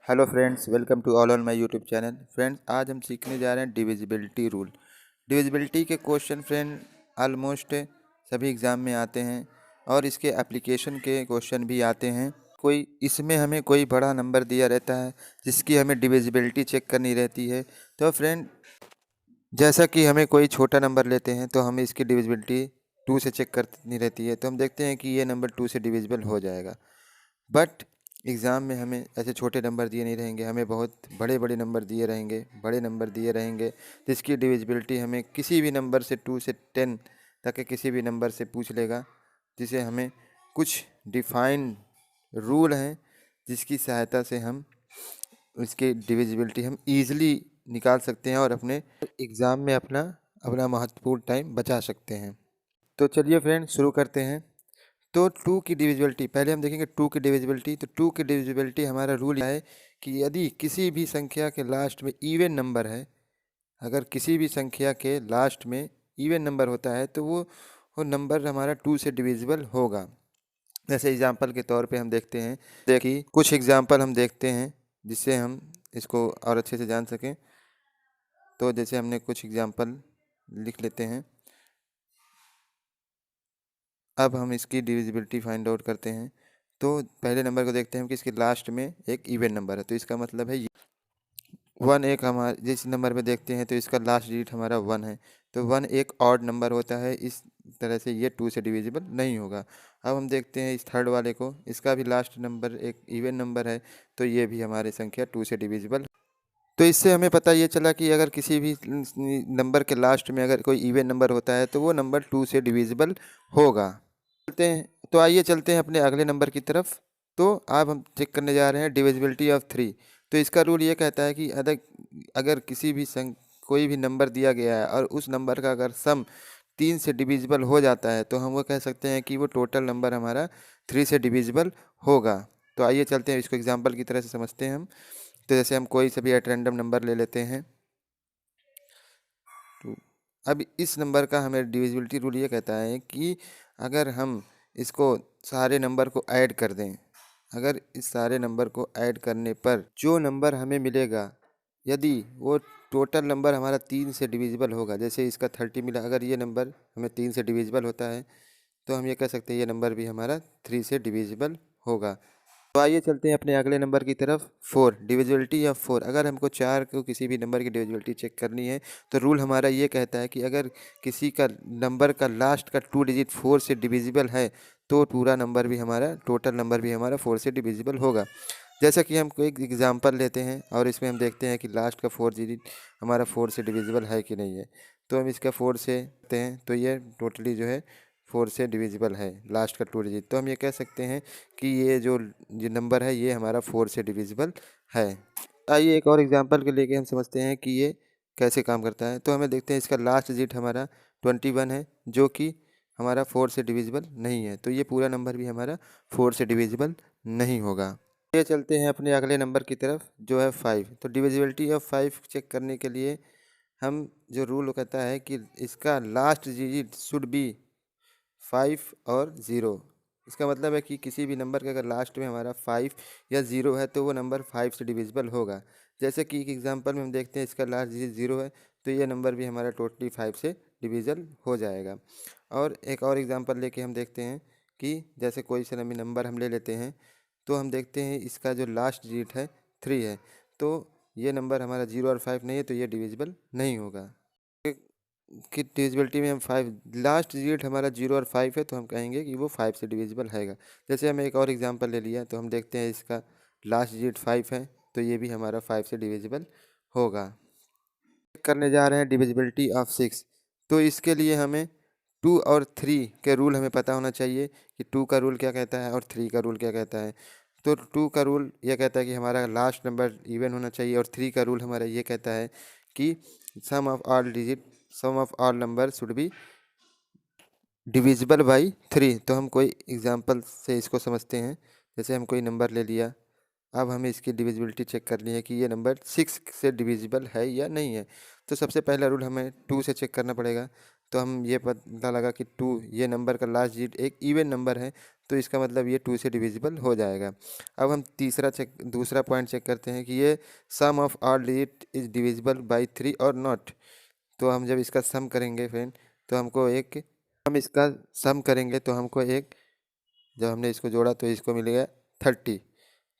Hello friends, welcome to all on my YouTube channel. Friends, आज हम सीखने जा रहे हैं डिविजिबिलिटी रूल। डिविजिबिलिटी के क्वेश्चन फ्रेंड ऑलमोस्ट सभी एग्ज़ाम में आते हैं और इसके एप्लीकेशन के क्वेश्चन भी आते हैं। इसमें हमें कोई बड़ा नंबर दिया रहता है जिसकी हमें डिविजिबिलिटी चेक करनी रहती है। तो फ्रेंड, जैसा कि हमें कोई छोटा नंबर लेते हैं तो हमें इसकी डिविजिबिलिटी 2 से चेक करनी रहती है। तो हम देखते हैं कि ये नंबर 2 से डिविजिबल हो जाएगा। बट एग्ज़ाम में हमें ऐसे छोटे नंबर दिए नहीं रहेंगे, हमें बहुत बड़े बड़े नंबर दिए रहेंगे, बड़े नंबर दिए रहेंगे जिसकी डिविजिबिलिटी हमें किसी भी नंबर से 2 से 10 तक के किसी भी नंबर से पूछ लेगा, जिसे हमें कुछ डिफाइंड रूल हैं जिसकी सहायता से हम इसकी डिविजिबिलिटी हम ईज़िली निकाल सकते हैं और अपने एग्ज़ाम में अपना अपना महत्वपूर्ण टाइम बचा सकते हैं। तो चलिए फ्रेंड, शुरू करते हैं। तो 2 की डिविजिबिलिटी पहले हम देखेंगे। 2 की डिविजिबिलिटी, तो 2 की डिविजिबिलिटी हमारा रूल है कि यदि किसी भी संख्या के लास्ट में इवन नंबर है, अगर किसी भी संख्या के लास्ट में इवन नंबर होता है तो वो नंबर हमारा 2 से डिविजिबल होगा। जैसे एग्जांपल के तौर पे हम देखते हैं, देखिए कुछ एग्जांपल हम देखते हैं जिससे हम इसको और अच्छे से जान सकें। तो जैसे हमने कुछ एग्जांपल लिख लेते हैं। अब हम इसकी डिविजिबिलिटी फाइंड आउट करते हैं। तो पहले नंबर को देखते हैं कि इसके लास्ट में एक इवन नंबर है, तो इसका मतलब है 1। एक हमारे जिस नंबर में देखते हैं तो इसका लास्ट डिजिट हमारा 1 है, तो 1 एक ऑड नंबर होता है, इस तरह से ये 2 से डिविजिबल नहीं होगा। अब हम देखते हैं इस थर्ड वाले को, इसका भी लास्ट नंबर एक इवन नंबर है, तो ये भी हमारी संख्या 2 से डिविजिबल। तो इससे हमें पता ये चला कि अगर किसी भी नंबर के लास्ट में अगर कोई इवन नंबर होता है तो वो नंबर 2 से डिविजिबल होगा। चलते हैं, तो आइए चलते हैं अपने अगले नंबर की तरफ। तो अब हम चेक करने जा रहे हैं डिविजिबिलिटी ऑफ 3। तो इसका रूल ये कहता है कि अगर किसी भी कोई भी नंबर दिया गया है और उस नंबर का अगर सम 3 से डिविजिबल हो जाता है तो हम वो कह सकते हैं कि वो टोटल नंबर हमारा 3 से डिविजिबल होगा। तो आइए चलते हैं, इसको एग्जाम्पल की तरह से समझते हैं हम। तो जैसे हम कोई से भी एट रैंडम नंबर ले लेते हैं। तो अब इस नंबर का हमें डिविजिबिलिटी रूल ये कहता है कि अगर हम इसको सारे नंबर को ऐड कर दें, अगर इस सारे नंबर को ऐड करने पर जो नंबर हमें मिलेगा, यदि वो टोटल नंबर हमारा 3 से डिविजिबल होगा, जैसे इसका 30 मिला, अगर ये नंबर हमें 3 से डिविजिबल होता है तो हम ये कह सकते हैं ये नंबर भी हमारा 3 से डिविजिबल होगा। तो आइए चलते हैं अपने अगले नंबर की तरफ। 4, डिविजिबिलिटी ऑफ 4। अगर हमको 4 को किसी भी नंबर की डिविजिबिलिटी चेक करनी है तो रूल हमारा ये कहता है कि अगर किसी का नंबर का लास्ट का 2 डिजिट 4 से डिविजिबल है तो पूरा नंबर भी हमारा, टोटल नंबर भी हमारा 4 से डिविजिबल होगा। जैसा कि हम कोई एग्जांपल लेते हैं और इसमें हम देखते हैं कि लास्ट का 4 डिजिट हमारा 4 से डिविजिबल है कि नहीं है। तो हम इसका 4 से करते हैं तो ये टोटली जो है 4 से डिविजिबल है, लास्ट का 2 डिजिट। तो हम ये कह सकते हैं कि ये जो नंबर है ये हमारा 4 से डिविजिबल है। आइए एक और एग्जांपल के लेके हम समझते हैं कि ये कैसे काम करता है। तो हमें देखते हैं इसका लास्ट डिजिट हमारा 21 है, जो कि हमारा 4 से डिविजिबल नहीं है, तो ये पूरा नंबर भी हमारा 4 से डिविजिबल नहीं होगा। ये चलते हैं अपने अगले नंबर की तरफ जो है 5। तो डिविजिबिलिटी ऑफ 5 चेक करने के लिए हम जो रूल कहता है कि इसका लास्ट डिजिट शुड बी 5 और 0। इसका मतलब है कि किसी भी नंबर के अगर लास्ट में हमारा 5 या 0 है तो वो नंबर 5 से डिविजिबल होगा। जैसे कि एक एग्जांपल में हम देखते हैं इसका लास्ट डिजिट 0 है तो ये नंबर भी हमारा टोटली 5 से डिविजल हो जाएगा। और एक और एग्जांपल लेके हम देखते हैं कि जैसे कोई सा नंबर हम ले लेते हैं तो हम देखते हैं इसका जो लास्ट डिजिट है 3 है, तो ये नंबर हमारा 0 और 5 नहीं है, तो ये डिविजिबल नहीं होगा। कि डिविजिबिलिटी में हम 5, लास्ट डिजिट हमारा 0 और 5 है तो हम कहेंगे कि वो 5 से डिविजिबल हैगा। जैसे हमें एक और एग्जांपल ले लिया तो हम देखते हैं इसका लास्ट डिजिट 5 है तो ये भी हमारा 5 से डिविजिबल होगा। करने जा रहे हैं डिविजिबिलिटी ऑफ 6। तो इसके लिए हमें 2 और 3 के रूल हमें पता होना चाहिए कि 2 का रूल क्या कहता है और 3 का रूल क्या कहता है। तो 2 का रूल यह कहता है कि हमारा लास्ट नंबर इवन होना चाहिए और 3 का रूल हमारा ये कहता है कि sum of all number should be divisible by 3। तो हम कोई एग्जांपल से इसको समझते हैं। जैसे हम कोई नंबर ले लिया, अब हमें इसकी डिविजिबिलिटी चेक करनी है कि ये नंबर 6 से डिविजिबल है या नहीं है। तो सबसे पहला रूल हमें 2 से चेक करना पड़ेगा। तो हम ये पता लगा कि 2, ये नंबर का लास्ट डिजिट एक इवन नंबर है तो इसका मतलब ये 2 से डिविजिबल हो जाएगा। अब हम दूसरा पॉइंट चेक करते हैं कि ये sum of all digit is divisible by 3 और नॉट। तो हम जब इसका सम करेंगे फ्रेंड तो हमको एक हम इसका सम करेंगे तो हमको एक जब हमने इसको जोड़ा तो इसको मिलेगा 30।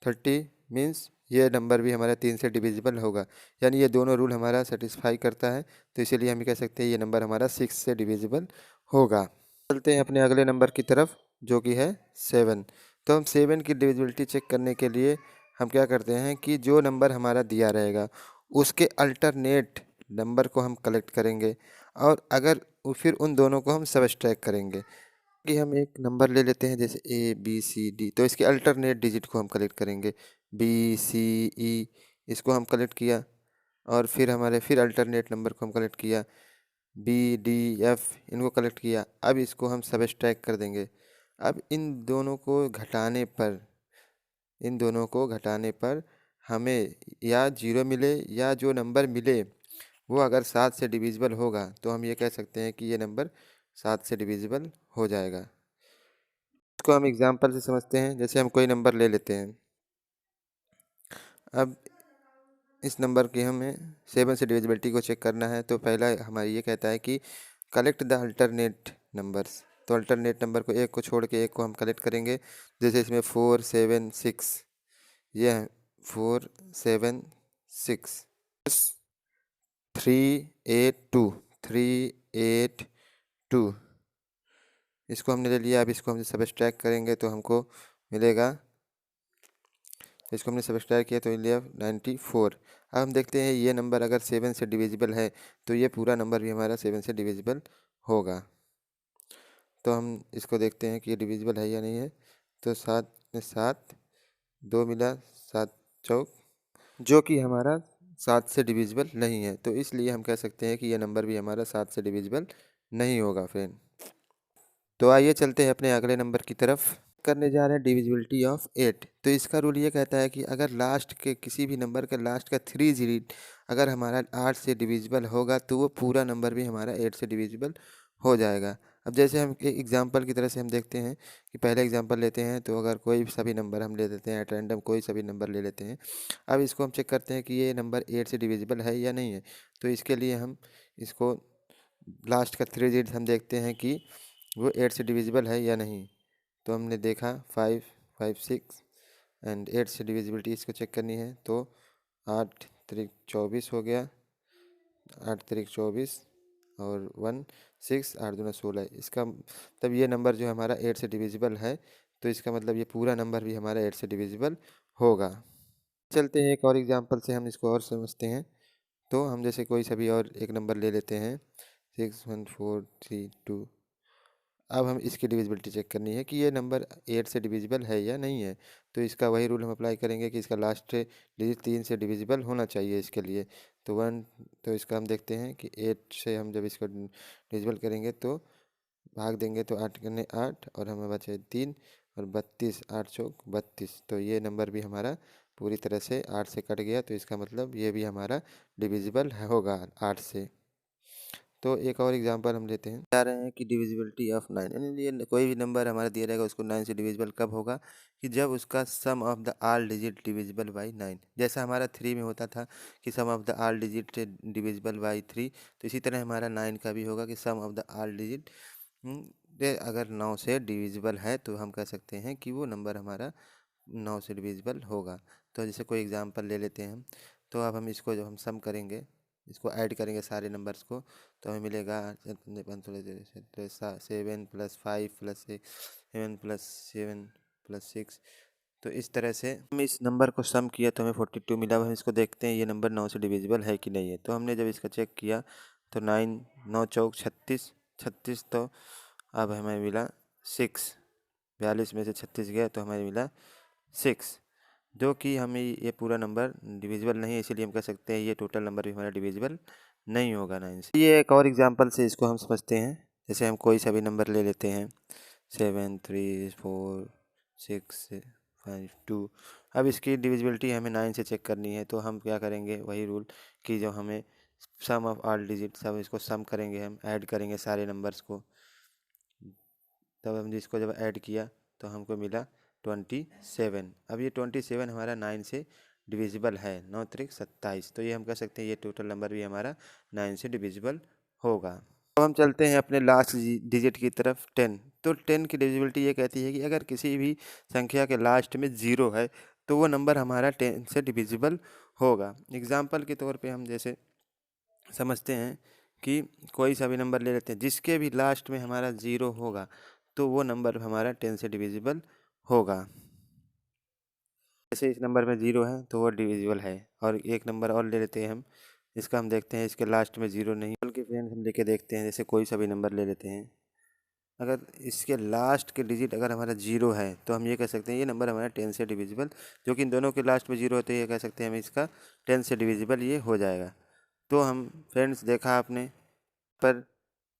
30 मीन्स ये नंबर भी हमारा 3 से डिविजिबल होगा, यानी ये दोनों रूल हमारा सेटिस्फाई करता है। तो इसीलिए हम कह सकते हैं ये नंबर हमारा 6 से डिविजिबल होगा। चलते हैं अपने अगले नंबर की तरफ जो कि है 7। तो हम 7 की डिविजिबिलिटी चेक करने के लिए हम क्या करते हैं कि जो नंबर हमारा दिया रहेगा उसके अल्टरनेट नंबर को हम कलेक्ट करेंगे और अगर फिर उन दोनों को हम सबट्रैक्ट करेंगे। कि हम एक नंबर ले लेते हैं जैसे ABCD, तो इसके अल्टरनेट डिजिट को हम कलेक्ट करेंगे BCE, इसको हम कलेक्ट किया और फिर हमारे फिर अल्टरनेट नंबर को हम कलेक्ट किया BDF, इनको कलेक्ट किया। अब इसको हम सबट्रैक्ट कर देंगे। अब इन दोनों को घटाने पर हमें या 0 मिले या जो नंबर मिले वो अगर 7 से डिविजिबल होगा तो हम ये कह सकते हैं कि ये नंबर 7 से डिविजिबल हो जाएगा। इसको हम एग्जांपल से समझते हैं। जैसे हम कोई नंबर ले लेते हैं, अब इस नंबर की हमें 7 से डिविजिबिलिटी को चेक करना है। तो पहला हमारी ये कहता है कि कलेक्ट द अल्टरनेट नंबर्स। तो अल्टरनेट नंबर को एक को छोड़ के एक को हम कलेक्ट करेंगे। जैसे इसमें 4 7 6, ये है 4 7 6, 3 8 2, 3 8 2, इसको हमने ले लिया। अब इसको हम सबट्रैक्ट करेंगे तो हमको मिलेगा, इसको हमने सबट्रैक्ट किया तो लिया 94। अब हम देखते हैं ये नंबर अगर 7 से डिविजिबल है तो ये पूरा नंबर भी हमारा 7 से डिविजिबल होगा। तो हम इसको देखते हैं कि ये डिविजिबल है या नहीं है। तो 7 में 7, 2 मिला 7 चौक, जो कि हमारा 7 से डिविजिबल नहीं है। तो इसलिए हम कह सकते हैं कि ये नंबर भी हमारा 7 से डिविजिबल नहीं होगा फ्रेंड। तो आइए चलते हैं अपने अगले नंबर की तरफ। करने जा रहे हैं डिविजिबिलिटी ऑफ 8। तो इसका रूल ये कहता है कि अगर लास्ट के किसी भी नंबर का लास्ट का 3 डिजिट अगर हमारा 8 से डिविजिबल होगा तो वो पूरा नंबर भी हमारा 8 से डिविजिबल हो जाएगा। अब जैसे हम एक एग्जांपल की तरह से हम देखते हैं कि पहले एग्जांपल लेते हैं। तो अगर कोई सभी नंबर हम ले लेते हैं एट रैंडम, कोई सभी नंबर ले लेते हैं। अब इसको हम चेक करते हैं कि ये नंबर 8 से डिविजिबल है या नहीं है। तो इसके लिए हम इसको लास्ट का 3 डिजिट हम देखते हैं कि वो 8 से डिविजिबल है या नहीं। तो हमने देखा 5 5 6 एंड 8 से डिविजिबिलिटी इसको चेक करनी है। तो 8 3 24 हो गया, 8 3 24 और 1 6, 8 दूना 16। इसका तब ये नंबर जो हमारा 8 से डिविजिबल है तो इसका मतलब ये पूरा नंबर भी हमारा 8 से डिविजिबल होगा। चलते हैं एक और एग्जांपल से हम इसको और समझते हैं। तो हम जैसे कोई सभी और एक नंबर ले लेते हैं 6 1 4 3 2। अब हम इसकी डिविजिबिलिटी चेक करनी है कि ये नंबर 8 से डिविजिबल है या नहीं है। तो इसका वही रूल हम अप्लाई करेंगे कि इसका लास्ट डिजिट 3 से डिविजिबल होना चाहिए इसके लिए। तो 1, तो इसका हम देखते हैं कि 8 से हम जब इसको डिविजिबल करेंगे तो भाग देंगे तो 8 करने 8 और हमें बचे 3 और 32, 8 चौक 32। तो ये नंबर भी हमारा पूरी तरह से 8 से कट गया। तो इसका मतलब ये भी हमारा डिविजिबल होगा 8 से। तो एक और एग्जांपल हम लेते हैं, बता रहे हैं कि डिविजिबिलिटी ऑफ 9, यानी ये कोई भी नंबर हमारा दिया रहेगा उसको 9 से डिविजिबल कब होगा कि जब उसका sum of the all digit divisible by 9। जैसा हमारा 3 में होता था कि sum of the all digit divisible by 3, तो इसी तरह हमारा 9 का भी होगा कि sum of the all digit अगर 9 से डिविजिबल है तो हम कह सकते हैं कि वो नंबर हमारा 9 से डिविजिबल होगा। तो जैसे कोई एग्जांपल ले लेते हैं हम। तो अब हम इसको जब हम सम करेंगे, इसको ऐड करेंगे सारे नंबर्स को, तो हमें मिलेगा 7 प्लस 5 प्लस 7 प्लस 7 प्लस 6। तो इस तरह से हम इस नंबर को सम किया तो हमें 42 मिला। अब हम इसको देखते हैं ये नंबर 9 से डिविजिबल है कि नहीं है। तो हमने जब इसका चेक किया तो 9 चौक 36, 36। तो अब हमें मिला 6, 42 में से 36 गया तो हमें मिला 6, जो कि हमें ये पूरा नंबर डिविजिबल नहीं है। इसीलिए हम कह सकते हैं ये टोटल नंबर भी हमारा डिविजिबल नहीं होगा 9 से। ये एक और एग्जांपल से इसको हम समझते हैं। जैसे हम कोई सा भी नंबर ले लेते हैं 7 3 4 6 5 2। अब इसकी डिविजिबिलिटी हमें 9 से चेक करनी है। तो हम क्या करेंगे, वही रूल कि जो हमें सम ऑफ ऑल डिजिट, सब इसको सम करेंगे, हम ऐड करेंगे सारे नंबर्स को। तब हम जिसको जब ऐड किया तो हमको मिला 27। अब ये 27 हमारा 9 से डिविजिबल है, 9 त्रिक 27, तो ये हम कह सकते हैं ये टोटल नंबर भी हमारा 9 से डिविजिबल होगा। अब हम चलते हैं अपने लास्ट डिजिट की तरफ, 10। तो 10 की डिविजिबिलिटी ये कहती है कि अगर किसी भी संख्या के लास्ट में 0 है तो वो नंबर हमारा 10 से डिविजिबल होगा। एग्जाम्पल के तौर पे हम जैसे समझते हैं कि कोई सा भी नंबर ले लेते हैं, जिसके भी लास्ट में हमारा 0 होगा तो वो नंबर हमारा 10 से डिविजिबल होगा। जैसे इस नंबर में 0 है तो वो डिविजिबल है। और एक नंबर और ले लेते हैं हम, इसका हम देखते हैं इसके लास्ट में 0 नहीं, बल्कि फ्रेंड्स हम लेके देखते हैं। जैसे कोई सा भी नंबर ले लेते हैं, अगर इसके लास्ट के डिजिट अगर हमारा 0 है तो हम ये कह सकते हैं ये नंबर हमारा 10 से डिविजिबल, जो कि इन दोनों के लास्ट में 0 है तो ये कह सकते हैं हम इसका 10 से डिविजिबल ये हो जाएगा। तो हम फ्रेंड्स देखा आपने पर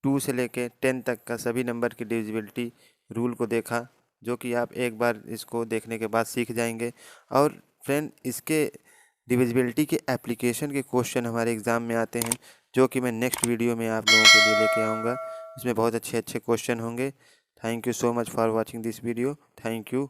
2 से लेके 10 तक का सभी नंबर की डिविजिबिलिटी रूल को देखा, जो कि आप एक बार इसको देखने के बाद सीख जाएंगे। और फ्रेंड इसके डिविजिबिलिटी के एप्लीकेशन के क्वेश्चन हमारे एग्ज़ाम में आते हैं, जो कि मैं नेक्स्ट वीडियो में आप लोगों के लिए लेके आऊँगा। इसमें बहुत अच्छे अच्छे क्वेश्चन होंगे। Thank you so much for watching this video. Thank you.